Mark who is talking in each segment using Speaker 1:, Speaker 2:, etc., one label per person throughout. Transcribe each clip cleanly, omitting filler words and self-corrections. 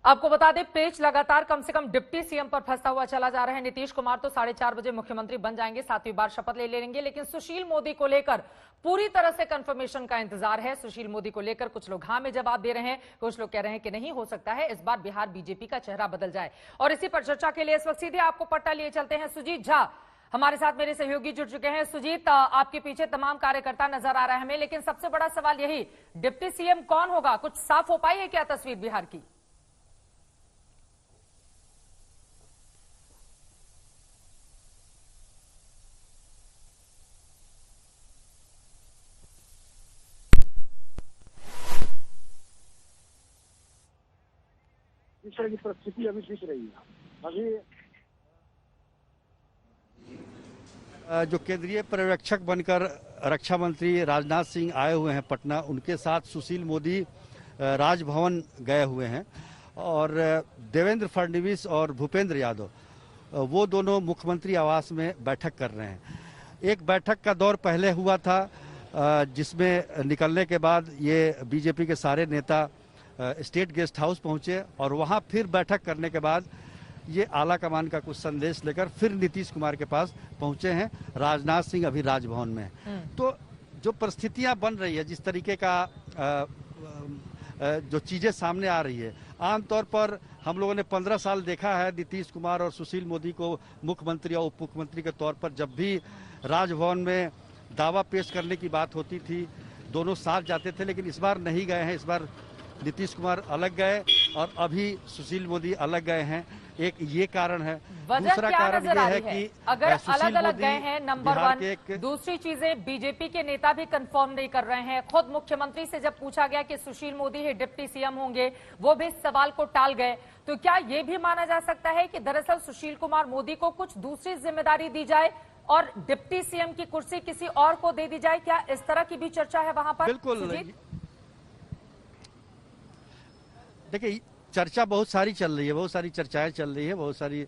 Speaker 1: आपको बता दें, पेच लगातार कम से कम डिप्टी सीएम पर फंसता हुआ चला जा रहा है। नीतीश कुमार तो 4:30 बजे मुख्यमंत्री बन जाएंगे, 7वीं बार शपथ ले लेंगे, लेकिन सुशील मोदी को लेकर पूरी तरह से कंफर्मेशन का इंतजार है। सुशील मोदी को लेकर कुछ लोग हाँ में जवाब दे रहे हैं, कुछ लोग कह रहे हैं कि नहीं, हो सकता है इस बार बिहार बीजेपी का चेहरा बदल जाए। और इसी पर चर्चा के लिए इस वक्त सीधे आपको पट्टा लिए चलते हैं। सुजीत झा हमारे साथ, मेरे सहयोगी जुड़ चुके हैं। सुजीत, आपके पीछे तमाम कार्यकर्ता नजर आ रहे हैं हमें, लेकिन सबसे बड़ा सवाल यही, डिप्टी सीएम कौन होगा? कुछ साफ हो पाई है क्या तस्वीर बिहार की?
Speaker 2: इस तरह की परिस्थिति अभी दिख रही है। अभी
Speaker 3: जो केंद्रीय पर्यवेक्षक बनकर रक्षा मंत्री राजनाथ सिंह आए हुए हैं पटना, उनके साथ सुशील मोदी राजभवन गए हुए हैं और देवेंद्र फडणवीस और भूपेंद्र यादव वो दोनों मुख्यमंत्री आवास में बैठक कर रहे हैं। एक बैठक का दौर पहले हुआ था जिसमें निकलने के बाद ये बीजेपी के सारे नेता स्टेट गेस्ट हाउस पहुंचे और वहां फिर बैठक करने के बाद ये आला कमान का कुछ संदेश लेकर फिर नीतीश कुमार के पास पहुंचे हैं। राजनाथ सिंह अभी राजभवन में तो जो परिस्थितियां बन रही है, जिस तरीके का जो चीजें सामने आ रही है, आमतौर पर हम लोगों ने 15 साल देखा है नीतीश कुमार और सुशील मोदी को मुख्यमंत्री और उप मुख्यमंत्री के तौर पर जब भी राजभवन में दावा पेश करने की बात होती थी दोनों साथ जाते थे, लेकिन इस बार नहीं गए हैं। इस बार नीतीश कुमार अलग गए और अभी सुशील मोदी अलग गए हैं। एक ये कारण है। दूसरा कारण ये है कि
Speaker 1: अगर अलग अलग गए हैं, नंबर 1, दूसरी चीजें बीजेपी के नेता भी कंफर्म नहीं कर रहे हैं। खुद मुख्यमंत्री से जब पूछा गया कि सुशील मोदी ही डिप्टी सीएम होंगे, वो भी इस सवाल को टाल गए। तो क्या ये भी माना जा सकता है कि दरअसल सुशील कुमार मोदी को कुछ दूसरी जिम्मेदारी दी जाए और डिप्टी सीएम की कुर्सी किसी और को दे दी जाए? क्या इस तरह की भी चर्चा है वहां पर?
Speaker 3: बिल्कुल, देखिए चर्चा बहुत सारी चल रही है, बहुत सारी चर्चाएं चल रही है, बहुत सारी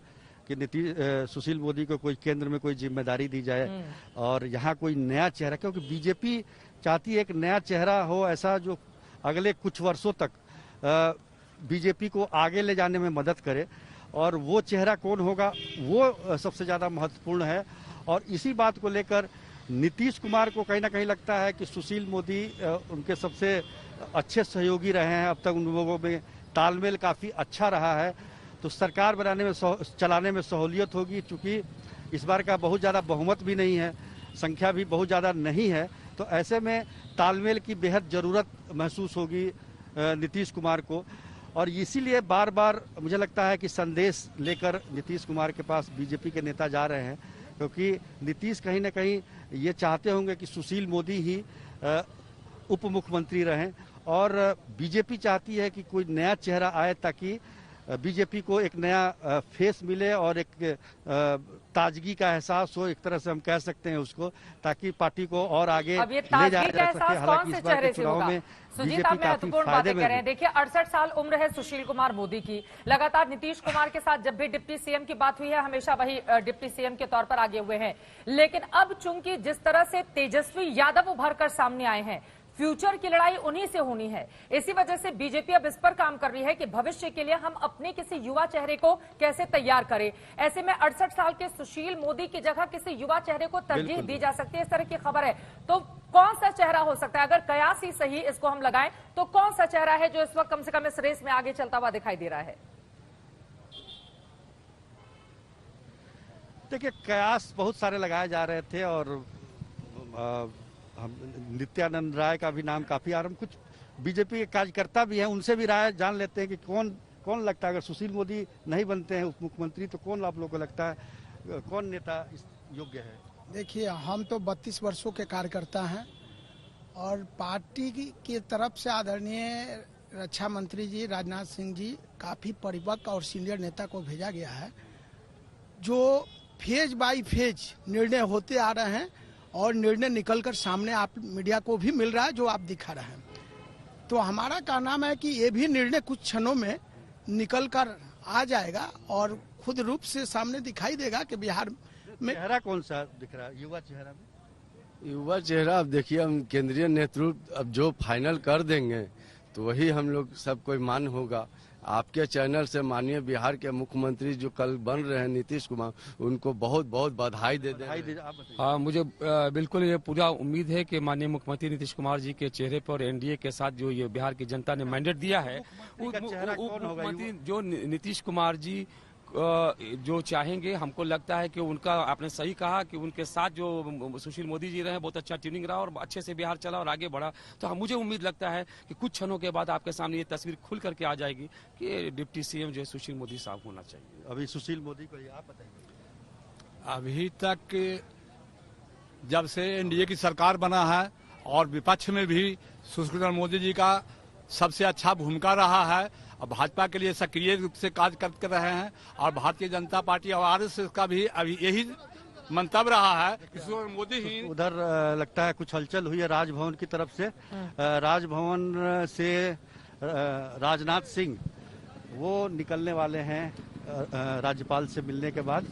Speaker 3: कि सुशील मोदी को कोई केंद्र में कोई जिम्मेदारी दी जाए और यहाँ कोई नया चेहरा, क्योंकि बीजेपी चाहती है एक नया चेहरा हो ऐसा जो अगले कुछ वर्षों तक बीजेपी को आगे ले जाने में मदद करे, और वो चेहरा कौन होगा वो सबसे ज़्यादा महत्वपूर्ण है। और इसी बात को लेकर नीतीश कुमार को कहीं ना कहीं लगता है कि सुशील मोदी उनके सबसे अच्छे सहयोगी रहे हैं, अब तक उन लोगों में तालमेल काफ़ी अच्छा रहा है, तो सरकार बनाने में चलाने में सहूलियत होगी। चूँकि इस बार का बहुत ज़्यादा बहुमत भी नहीं है, संख्या भी बहुत ज़्यादा नहीं है, तो ऐसे में तालमेल की बेहद ज़रूरत महसूस होगी नीतीश कुमार को। और इसीलिए बार बार मुझे लगता है कि संदेश लेकर नीतीश कुमार के पास बीजेपी के नेता जा रहे हैं, क्योंकि नीतीश कहीं ना कहीं ये चाहते होंगे कि सुशील मोदी ही उप मुख्यमंत्री रहें, और बीजेपी चाहती है कि कोई नया चेहरा आए ताकि बीजेपी को एक नया फेस मिले और एक ताजगी का एहसास हो, एक तरह से हम कह सकते हैं उसको, ताकि पार्टी को और आगे ले जाया जा सके। हालांकि इस बार के चुनाव में बीजेपी काफी फायदे में है।
Speaker 1: देखिए 68 साल उम्र है सुशील कुमार मोदी की, लगातार नीतीश कुमार के साथ जब भी डिप्टी सीएम की बात हुई है हमेशा वही डिप्टी सीएम के तौर पर आगे हुए हैं। लेकिन अब चूंकि जिस तरह से तेजस्वी यादव उभर कर सामने आए हैं, फ्यूचर की लड़ाई उन्हीं से होनी है। इसी वजह से बीजेपी अब इस पर काम कर रही है कि भविष्य के लिए हम अपने किसी युवा चेहरे को कैसे तैयार करें। ऐसे में 68 साल के सुशील मोदी की जगह किसी युवा चेहरे को तरजीह दी जा सकती है, इस तरह की खबर है। तो कौन सा चेहरा हो सकता है? अगर कयास ही सही इसको हम लगाएं तो कौन सा चेहरा है जो इस वक्त कम से कम इस रेस में आगे चलता हुआ दिखाई दे रहा है?
Speaker 3: देखिए कयास बहुत सारे लगाए जा रहे थे और हम नित्यानंद राय का भी नाम काफी आ रहा है। कुछ बीजेपी के कार्यकर्ता भी हैं, उनसे भी राय जान लेते हैं कि कौन लगता है, अगर सुशील मोदी नहीं बनते हैं उप मुख्यमंत्री तो कौन आप लोगों को लगता है कौन नेता इस योग्य है?
Speaker 4: देखिए हम तो 32 वर्षों के कार्यकर्ता हैं और पार्टी की तरफ से आदरणीय रक्षा मंत्री जी राजनाथ सिंह जी काफी परिपक्व और सीनियर नेता को भेजा गया है, जो फेज बाय फेज निर्णय होते आ रहे हैं और निर्णय निकलकर सामने आप मीडिया को भी मिल रहा है जो आप दिखा रहे हैं। तो हमारा कहना है कि ये भी निर्णय कुछ क्षणों में निकलकर आ जाएगा और खुद रूप से सामने दिखाई देगा कि बिहार में
Speaker 3: चेहरा कौन सा दिख रहा है युवा चेहरा में?
Speaker 5: युवा चेहरा अब देखिए, हम केंद्रीय नेतृत्व अब जो फाइनल कर देंगे तो वही हम लोग सब कोई मान होगा। आपके चैनल से माननीय बिहार के मुख्यमंत्री जो कल बन रहे हैं नीतीश कुमार, उनको बहुत बहुत बधाई दे दें।
Speaker 3: आप बताइए।
Speaker 6: हाँ, मुझे बिल्कुल ये पूरा उम्मीद है कि माननीय मुख्यमंत्री नीतीश कुमार जी के चेहरे पर एनडीए के साथ जो ये बिहार की जनता ने मैंडेट दिया है, मुख्यमंत्री जो नीतीश कुमार जी जो चाहेंगे, हमको लगता है कि उनका, आपने सही कहा कि उनके साथ जो सुशील मोदी जी रहे, बहुत अच्छा ट्यूनिंग रहा और अच्छे से बिहार चला और आगे बढ़ा। तो मुझे उम्मीद लगता है कि कुछ क्षणों के बाद आपके सामने ये तस्वीर खुल करके आ जाएगी कि डिप्टी सीएम जो है सुशील मोदी साहब होना चाहिए।
Speaker 3: अभी सुशील मोदी को आप बताइए।
Speaker 7: अभी तक जब से एनडीए की सरकार बना है और विपक्ष में भी सुशील कुमार मोदी जी का सबसे अच्छा भूमिका रहा है और भाजपा के लिए सक्रिय रूप से कार्य करते रहे हैं। और भारतीय जनता पार्टी और आरएसएस का भी अभी यही मंतव्य रहा है कि मोदी ही।
Speaker 3: उधर लगता है कुछ हलचल हुई है राजभवन की तरफ से। राजभवन से राजनाथ सिंह वो निकलने वाले हैं राज्यपाल से मिलने के बाद।